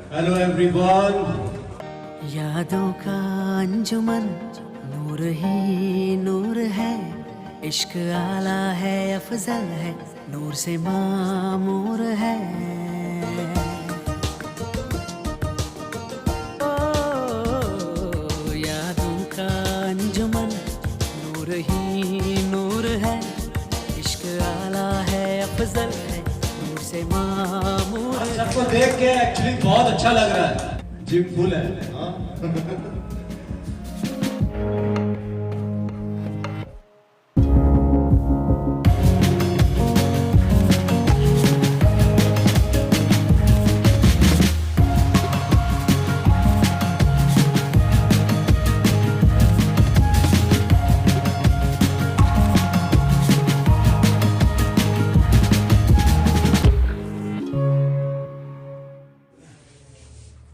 Hello everyone. यादों का अंजुमन, नूर ही नूर है। इश्क आला है, अफजल है, नूर से मामूर है। ओ, यादों का अंजुमन, नूर ही नूर है। इश्क आला है, अफजल है, नूर से मामूर है। सबको देख के एक्चुअली बहुत अच्छा लग रहा है। जिम फुल है। हाँ?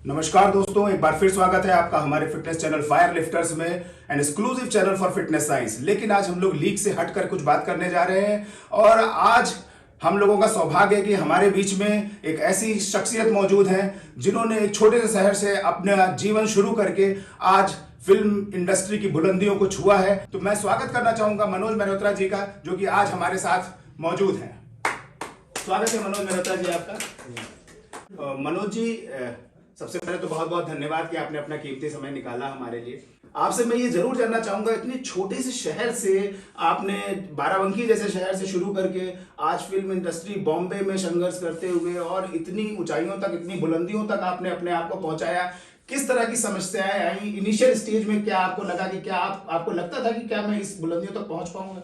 नमस्कार दोस्तों, एक बार फिर स्वागत है आपका हमारे फिटनेस चैनल फायर लिफ्टर्स में, an exclusive channel for fitness science. लेकिन आज हम लोग लीग से हटकर कुछ बात करने जा रहे हैं और आज हम लोगों का सौभाग्य है कि हमारे बीच में एक ऐसी शख्सियत मौजूद है जिन्होंने एक छोटे से शहर से अपना जीवन शुरू करके आज फिल्म इंडस्ट्री की बुलंदियों को छुआ है। तो मैं स्वागत करना चाहूंगा मनोज मेहरोत्रा जी का, जो कि आज हमारे साथ मौजूद हैं। स्वागत है मनोज मेहरोत्रा जी आपका। मनोज जी, सबसे पहले तो बहुत बहुत धन्यवाद कि आपने अपना कीमती समय निकाला हमारे लिए। आपसे मैं ये जरूर जानना चाहूंगा, इतने छोटे से शहर से आपने बाराबंकी जैसे शहर से शुरू करके आज फिल्म इंडस्ट्री बॉम्बे में संघर्ष करते हुए और इतनी ऊंचाइयों तक, इतनी बुलंदियों तक आपने अपने आप को पहुंचाया। किस तरह की समस्याएं आई इनिशियल स्टेज में? क्या आपको लगा कि क्या आपको लगता था कि क्या मैं इस बुलंदियों तक पहुंच पाऊंगा?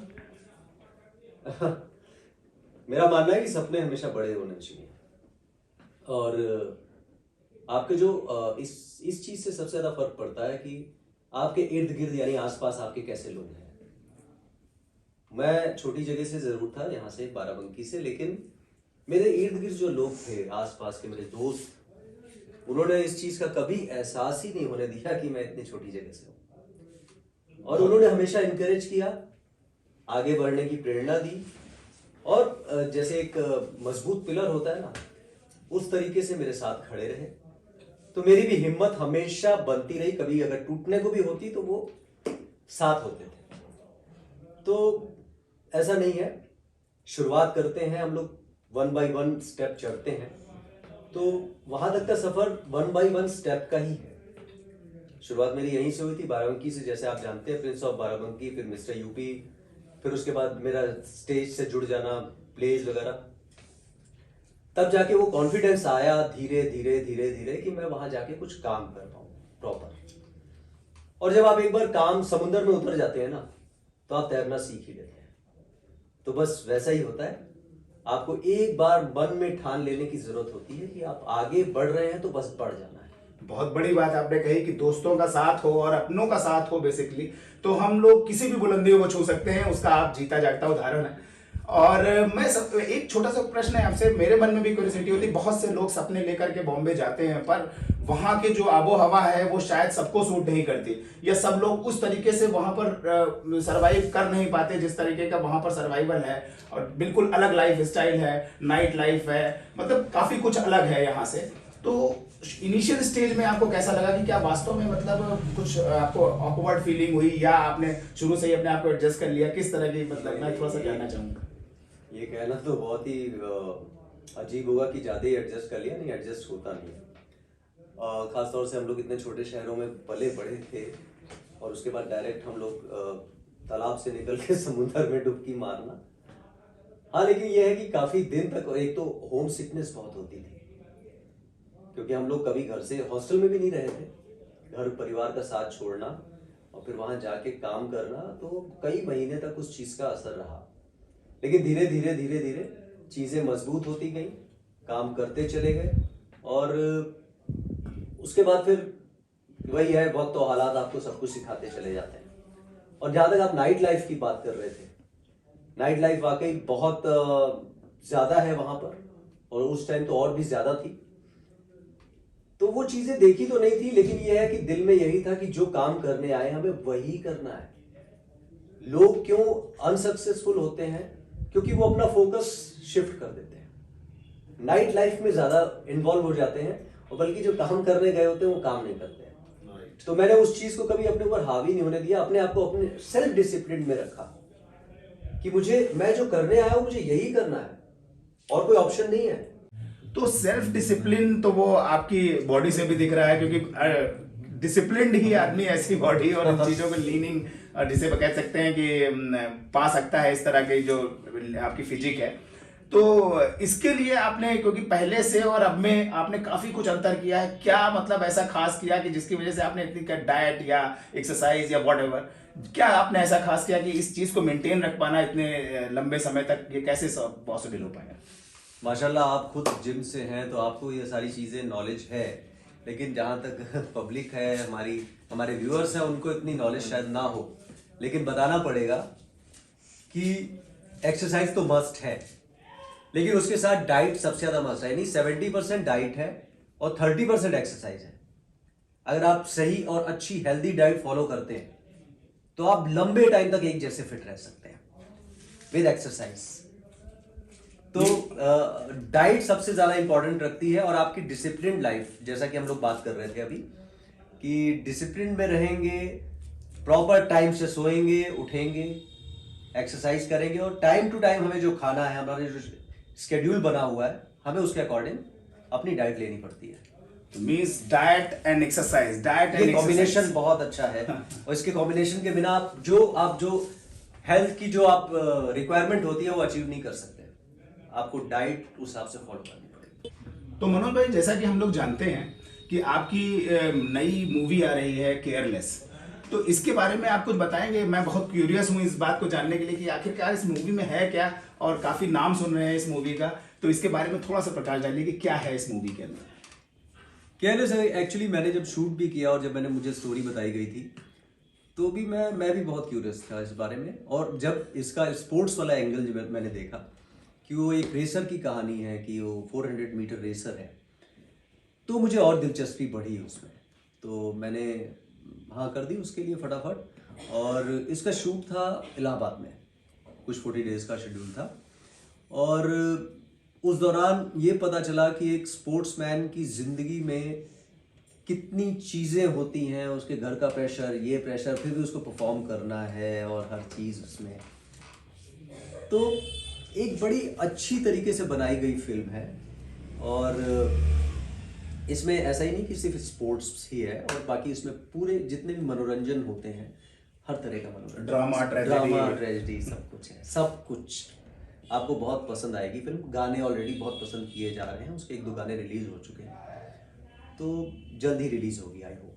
मेरा मानना है कि सपने हमेशा बड़े होने चाहिए और आपके जो इस चीज से सबसे ज्यादा फर्क पड़ता है कि आपके इर्द गिर्द यानी आसपास आपके कैसे लोग हैं। मैं छोटी जगह से जरूर था, यहाँ से बाराबंकी से, लेकिन मेरे इर्द गिर्द जो लोग थे, आसपास के मेरे दोस्त, उन्होंने इस चीज का कभी एहसास ही नहीं होने दिया कि मैं इतनी छोटी जगह से हूँ। और उन्होंने हमेशा इनकरेज किया, आगे बढ़ने की प्रेरणा दी और जैसे एक मजबूत पिलर होता है ना, उस तरीके से मेरे साथ खड़े रहे। तो मेरी भी हिम्मत हमेशा बनती रही, कभी अगर टूटने को भी होती तो वो साथ होते थे। तो ऐसा नहीं है, शुरुआत करते हैं हम लोग, 1 बाय 1 स्टेप चढ़ते हैं, तो वहां तक का सफर 1 बाय 1 स्टेप का ही है। शुरुआत मेरी यहीं से हुई थी, बाराबंकी से, जैसे आप जानते हैं, प्रिंस ऑफ बाराबंकी, फिर मिस्टर यूपी, फिर उसके बाद मेरा स्टेज से जुड़ जाना, प्लेज वगैरह। तब जाके वो कॉन्फिडेंस आया धीरे धीरे धीरे धीरे कि मैं वहां जाके कुछ काम कर पाऊं प्रॉपर। और जब आप एक बार काम समुद्र में उतर जाते हैं ना, तो आप तैरना सीख ही लेते हैं। तो बस वैसा ही होता है, आपको एक बार मन में ठान लेने की जरूरत होती है कि आप आगे बढ़ रहे हैं, तो बस बढ़ जाना है। बहुत बड़ी बात आपने कही कि दोस्तों का साथ हो और अपनों का साथ हो बेसिकली, तो हम लोग किसी भी बुलंदियों को छू सकते हैं। उसका आप जीता जागता उदाहरण है। और एक छोटा सा प्रश्न है आपसे, मेरे मन में भी क्यूरियोसिटी होती है। बहुत से लोग सपने लेकर के बॉम्बे जाते हैं, पर वहाँ की जो आबो हवा है वो शायद सबको सूट नहीं करती, या सब लोग उस तरीके से वहाँ पर सरवाइव कर नहीं पाते जिस तरीके का वहाँ पर सर्वाइवल है। और बिल्कुल अलग लाइफ स्टाइल है, नाइट लाइफ है, मतलब काफी कुछ अलग है यहाँ से। तो इनिशियल स्टेज में आपको कैसा लगा कि क्या वास्तव में मतलब कुछ आपको ऑकवर्ड फीलिंग हुई, या आपने शुरू से ही अपने आप को एडजस्ट कर लिया? किस तरह की, मतलब मैं थोड़ा सा जानना चाहूंगा। ये कहना तो बहुत ही अजीब होगा कि ज्यादा ही एडजस्ट कर लिया, नहीं, एडजस्ट होता नहीं है। खासतौर से हम लोग इतने छोटे शहरों में पले बड़े थे और उसके बाद डायरेक्ट हम लोग तालाब से निकल के समुद्र में डुबकी मारना। हाँ, लेकिन ये है कि काफी दिन तक, और एक तो होम सिकनेस बहुत होती थी, क्योंकि हम लोग कभी घर से, हॉस्टल में भी नहीं रहे थे। घर परिवार का साथ छोड़ना और फिर वहां जाके काम करना, तो कई महीने तक उस चीज का असर रहा। लेकिन धीरे धीरे धीरे धीरे चीजें मजबूत होती गई, काम करते चले गए और उसके बाद फिर वही है, वक्त और हालात आपको सब कुछ सिखाते चले जाते हैं। और जहां तक आप नाइट लाइफ की बात कर रहे थे, नाइट लाइफ वाकई बहुत ज्यादा है वहां पर, और उस टाइम तो और भी ज्यादा थी। तो वो चीजें देखी तो नहीं थी, लेकिन यह है कि दिल में यही था कि जो काम करने आए हमें वही करना है। लोग क्यों अनसक्सेसफुल होते हैं? क्योंकि वो अपना फोकस शिफ्ट कर देते हैं, नाइट लाइफ में ज्यादा इन्वॉल्व हो जाते हैं और बल्कि जो काम करने गए होते हैं वो काम नहीं करते हैं। तो मैंने उस चीज को कभी अपने ऊपर हावी नहीं होने दिया, अपने आप को अपने सेल्फ डिसिप्लिन में रखा कि मैं जो करने आया हूं मुझे यही करना है और कोई ऑप्शन नहीं है। तो सेल्फ डिसिप्लिन तो वो आपकी बॉडी से भी दिख रहा है, क्योंकि डिसिप्लिन्ड ही आदमी ऐसी बॉडी और इन चीजों को लीनिंग जिसे कह सकते हैं कि पा सकता है, इस तरह की जो आपकी फिजिक है। तो इसके लिए आपने, क्योंकि पहले से और अब में आपने काफी कुछ अंतर किया है, क्या मतलब ऐसा खास किया कि जिसकी वजह से आपने इतनी डाइट या एक्सरसाइज या व्हाटएवर, क्या आपने ऐसा खास किया कि इस चीज को मेंटेन रख पाना इतने लंबे समय तक, ये कैसे पॉसिबल हो पाएगा? माशाल्लाह आप खुद जिम से हैं तो आपको ये सारी चीज़ें नॉलेज है, लेकिन जहाँ तक पब्लिक है, हमारे व्यूअर्स हैं, उनको इतनी नॉलेज शायद ना हो। लेकिन बताना पड़ेगा कि एक्सरसाइज तो मस्ट है, लेकिन उसके साथ डाइट सबसे ज़्यादा मस्ट है। यानी 70% डाइट है और 30% एक्सरसाइज है। अगर आप सही और अच्छी हेल्दी डाइट फॉलो करते हैं तो आप लंबे टाइम तक एक जैसे फिट रह सकते हैं विद एक्सरसाइज। तो डाइट सबसे ज्यादा इंपॉर्टेंट रखती है और आपकी डिसिप्लिन लाइफ, जैसा कि हम लोग बात कर रहे थे अभी कि डिसिप्लिन में रहेंगे, प्रॉपर टाइम से सोएंगे, उठेंगे, एक्सरसाइज करेंगे और टाइम टू टाइम हमें जो खाना है, हमारा जो शेड्यूल बना हुआ है, हमें उसके अकॉर्डिंग अपनी डाइट लेनी पड़ती है। तो means diet and exercise, combination बहुत अच्छा है और इसके कॉम्बिनेशन के बिना आप जो हेल्थ की जो आप रिक्वायरमेंट होती है वो अचीव नहीं कर सकते। आपको डाइट उस हिसाब से फॉलो करनी पड़ेगी। तो मनोज भाई, जैसा कि हम लोग जानते हैं कि आपकी नई मूवी आ रही है केयरलेस, तो इसके बारे में आप कुछ बताएंगे? मैं बहुत क्यूरियस हूँ इस बात को जानने के लिए कि आखिरकार इस मूवी में है क्या, और काफी नाम सुन रहे हैं इस मूवी का, तो इसके बारे में थोड़ा सा प्रकाश डालिए कि क्या है इस मूवी के अंदर। केयरलेस एक्चुअली मैंने जब शूट भी किया और जब मुझे स्टोरी बताई गई थी तो भी मैं भी बहुत क्यूरियस था इस बारे में। और जब इसका स्पोर्ट्स वाला एंगल जब मैंने देखा कि वो एक रेसर की कहानी है, कि वो 400 मीटर रेसर है, तो मुझे और दिलचस्पी बढ़ी उसमें। तो मैंने हाँ कर दी उसके लिए फटाफट। और इसका शूट था इलाहाबाद में, कुछ 40 डेज का शेड्यूल था। और उस दौरान ये पता चला कि एक स्पोर्ट्समैन की ज़िंदगी में कितनी चीज़ें होती हैं, उसके घर का प्रेशर, ये प्रेशर, फिर भी उसको परफॉर्म करना है और हर चीज़ उसमें। तो एक बड़ी अच्छी तरीके से बनाई गई फिल्म है। और इसमें ऐसा ही नहीं कि सिर्फ स्पोर्ट्स ही है, और बाकी इसमें पूरे जितने भी मनोरंजन होते हैं, हर तरह का मनोरंजन, ड्रामा, ट्रेजेडी, सब कुछ है। सब कुछ आपको बहुत पसंद आएगी फिल्म। गाने ऑलरेडी बहुत पसंद किए जा रहे हैं, उसके 1-2 गाने रिलीज हो चुके हैं, तो जल्द ही रिलीज होगी, आई होप।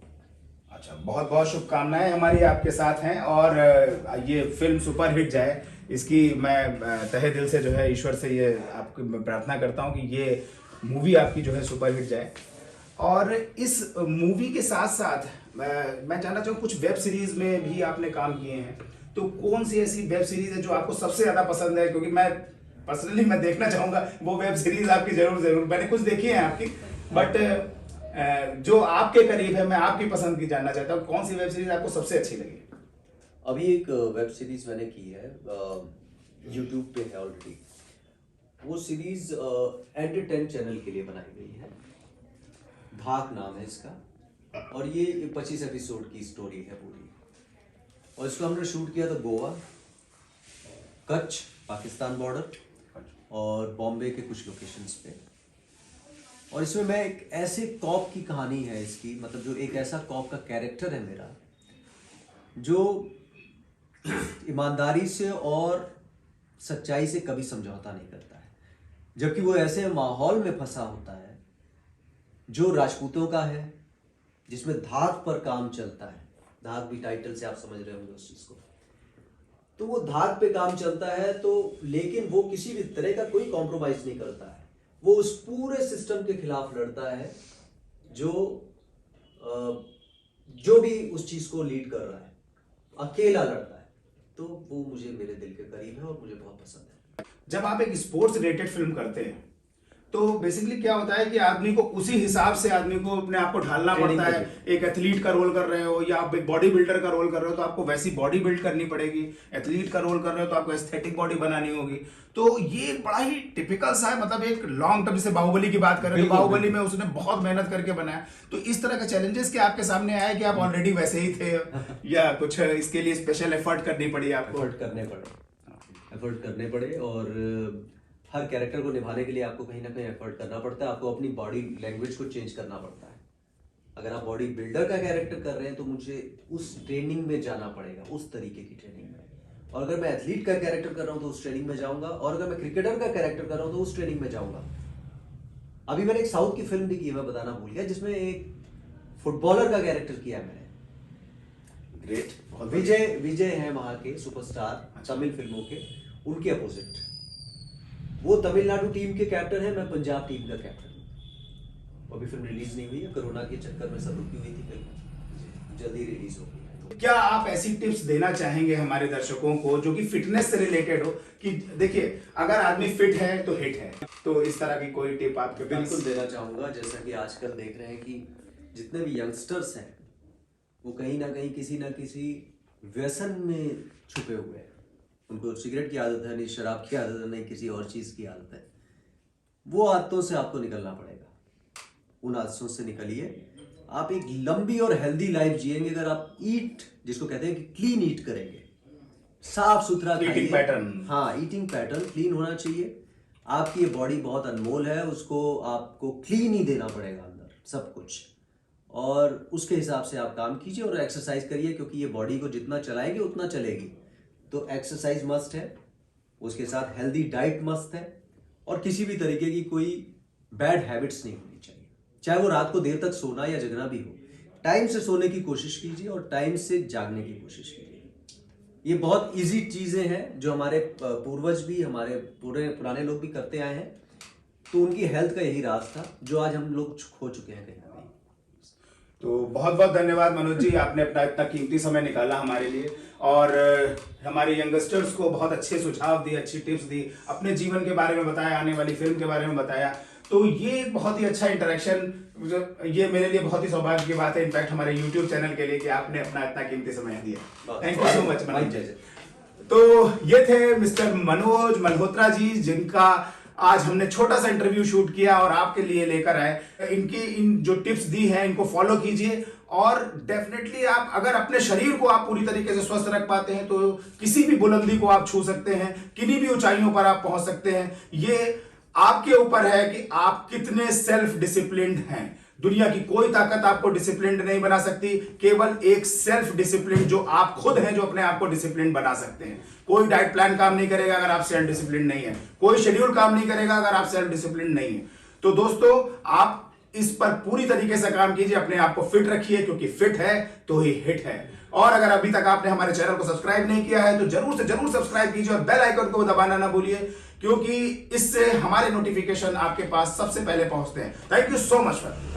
अच्छा, बहुत बहुत शुभकामनाएं हमारी आपके साथ हैं, और ये फिल्म सुपर हिट जाए, इसकी मैं तहे दिल से जो है ईश्वर से ये आपकी प्रार्थना करता हूँ कि ये मूवी आपकी जो है सुपर हिट जाए। और इस मूवी के साथ साथ मैं जानना चाहूँ, कुछ वेब सीरीज में भी आपने काम किए हैं, तो कौन सी ऐसी वेब सीरीज है जो आपको सबसे ज्यादा पसंद है? क्योंकि मैं पर्सनली देखना चाहूंगा वो वेब सीरीज आपकी जरूर मैंने कुछ देखी है आपकी, बट जो आपके करीब है, मैं आपकी पसंद की जानना चाहता हूँ, कौन सी वेब सीरीज आपको सबसे अच्छी लगी? अभी एक वेब सीरीज मैंने की है, यूट्यूब पे है ऑलरेडी। वो सीरीज एंटरटेन चैनल के लिए बनाई गई है, भाग नाम है इसका, और ये 25 एपिसोड की स्टोरी है पूरी। और इसको हमने शूट किया था गोवा, कच्छ, पाकिस्तान बॉर्डर, और बॉम्बे के कुछ लोकेशंस पे। और इसमें मैं एक ऐसे कॉप की कहानी है इसकी, मतलब जो एक ऐसा कॉप का कैरेक्टर है मेरा, जो ईमानदारी से और सच्चाई से कभी समझौता नहीं करता है, जबकि वो ऐसे माहौल में फंसा होता है जो राजपूतों का है, जिसमें धाक पर काम चलता है। धाक भी टाइटल से आप समझ रहे होंगे उस चीज को। तो वो धाक पे काम चलता है, तो लेकिन वो किसी भी तरह का कोई कॉम्प्रोमाइज नहीं करता है। वो उस पूरे सिस्टम के खिलाफ लड़ता है जो भी उस चीज को लीड कर रहा है, अकेला लड़ता है। तो वो मुझे मेरे दिल के करीब है और मुझे बहुत पसंद है। जब आप एक स्पोर्ट्स रिलेटेड फिल्म करते हैं तो बेसिकली क्या होता है कि आदमी को उसी हिसाब से आदमी को अपने आप को ढालना Training पड़ता है। करनी। एक एथलीट का रोल कर रहे हो या आप एक बॉडी बिल्डर का रोल कर रहे हो तो आपको वैसी बॉडी बिल्ड करनी पड़ेगी। एथलीट का रोल कर रहे हो तो आपको एस्थेटिक बॉडी बनानी होगी। तो ये एक बड़ा ही टिपिकल सा है, मतलब एक लॉन्ग टर्म, जैसे बाहुबली की बात करें तो बिल्कुल, बाहुबली में उसने बहुत मेहनत करके बनाया। तो इस तरह के चैलेंजेस क्या आपके सामने आया कि आप ऑलरेडी वैसे ही थे या कुछ इसके लिए स्पेशल एफर्ट करनी पड़ी आपको? एफर्ट करने पड़े और हर कैरेक्टर को निभाने के लिए आपको कहीं ना कहीं एफर्ट करना पड़ता है। आपको अपनी बॉडी लैंग्वेज को चेंज करना पड़ता है। अगर आप बॉडी बिल्डर का कैरेक्टर कर रहे हैं तो मुझे उस ट्रेनिंग में जाना पड़ेगा, उस तरीके की ट्रेनिंग में। और अगर मैं एथलीट का कैरेक्टर कर रहा हूँ तो उस ट्रेनिंग में जाऊंगा, और अगर मैं क्रिकेटर का कैरेक्टर कर रहा हूँ तो उस ट्रेनिंग में जाऊंगा। अभी मैंने एक साउथ की फिल्म भी की है, मैं बताना भूल गया, जिसमें एक फुटबॉलर का कैरेक्टर किया है मैंने। ग्रेट। विजय हैं वहाँ के सुपरस्टार तमिल फिल्मों के, उनके अपोजिट। वो तमिलनाडु टीम के कैप्टन है, मैं पंजाब टीम का कैप्टन हूँ। वो अभी फिल्म रिलीज नहीं हुई है, कोरोना के चक्कर में सब रुकी हुई थी फिल्म, जल्दी रिलीज होगी। क्या आप ऐसी टिप्स देना चाहेंगे हमारे दर्शकों को जो कि फिटनेस से रिलेटेड हो कि देखिए अगर आदमी फिट है तो हिट है, तो इस तरह की कोई टिप आपके पास? बिल्कुल देना चाहूंगा। जैसा कि आजकल देख रहे हैं कि जितने भी यंगस्टर्स हैं वो कहीं ना किसी व्यसन में छुपे हुए हैं। उनको सिगरेट की आदत है, नहीं शराब की आदत है, नहीं किसी और चीज़ की आदत है। वो आदतों से आपको निकलना पड़ेगा। उन आदतों से निकलिए। आप एक लंबी और हेल्दी लाइफ जिएंगे अगर आप जिसको कहते हैं कि क्लीन ईट करेंगे, साफ सुथरा ईटिंग पैटर्न। हाँ, ईटिंग पैटर्न क्लीन होना चाहिए। आपकी ये बॉडी बहुत अनमोल है, उसको आपको क्लीन ही देना पड़ेगा अंदर सब कुछ, और उसके हिसाब से आप काम कीजिए और एक्सरसाइज करिए, क्योंकि ये बॉडी को जितना चलाएगी उतना चलेगी। तो एक्सरसाइज मस्ट है, उसके साथ हेल्दी डाइट मस्ट है, और किसी भी तरीके की कोई बैड हैबिट्स नहीं होनी चाहिए। चाहे वो रात को देर तक सोना या जगना भी हो, टाइम से सोने की कोशिश कीजिए और टाइम से जागने की कोशिश कीजिए। ये बहुत इजी चीज़ें हैं जो हमारे पूर्वज भी, हमारे पुराने लोग भी करते आए हैं। तो उनकी हेल्थ का यही राज था जो आज हम लोग खो चुके हैं कहीं ना कहीं। तो बहुत बहुत धन्यवाद मनोज जी, आपने अपना इतना कीमती समय निकाला हमारे लिए और हमारे यंगस्टर्स को बहुत अच्छे सुझाव दिए, अच्छी टिप्स दी, अपने जीवन के बारे में बताया, आने वाली फिल्म के बारे में बताया। तो ये एक बहुत ही अच्छा इंटरेक्शन, ये मेरे लिए बहुत ही सौभाग्य की बात है, इनफैक्ट हमारे यूट्यूब चैनल के लिए, कि आपने अपना इतना कीमती समय दिया। Thank you so much Manoj ji. तो ये थे मिस्टर मनोज मल्होत्रा जी, जिनका आज हमने छोटा सा इंटरव्यू शूट किया और आपके लिए लेकर आए। इन जो टिप्स दी हैं इनको फॉलो कीजिए, और डेफिनेटली आप अगर अपने शरीर को आप पूरी तरीके से स्वस्थ रख पाते हैं तो किसी भी बुलंदी को आप छू सकते हैं, किन्हीं भी ऊंचाइयों पर आप पहुंच सकते हैं। ये आपके ऊपर है कि आप कितने सेल्फ डिसिप्लिन्ड हैं। दुनिया की कोई ताकत आपको डिसिप्लिन्ड नहीं बना सकती, केवल एक सेल्फ डिसिप्लिन जो आप खुद हैं जो अपने आप को डिसिप्लिन बना सकते हैं। कोई डाइट प्लान काम नहीं करेगा अगर आप सेल्फ डिसिप्लिन नहीं है, कोई शेड्यूल काम नहीं करेगा अगर आप सेल्फ डिसिप्लिन नहीं है। तो दोस्तों, आप इस पर पूरी तरीके से काम कीजिए, अपने आप को फिट रखिए, क्योंकि फिट है तो ही हिट है। और अगर अभी तक आपने हमारे चैनल को सब्सक्राइब नहीं किया है तो जरूर से जरूर सब्सक्राइब कीजिए और बेल आइकन को दबाना ना भूलिए, क्योंकि इससे हमारे नोटिफिकेशन आपके पास सबसे पहले पहुंचते हैं। Thank you so much for.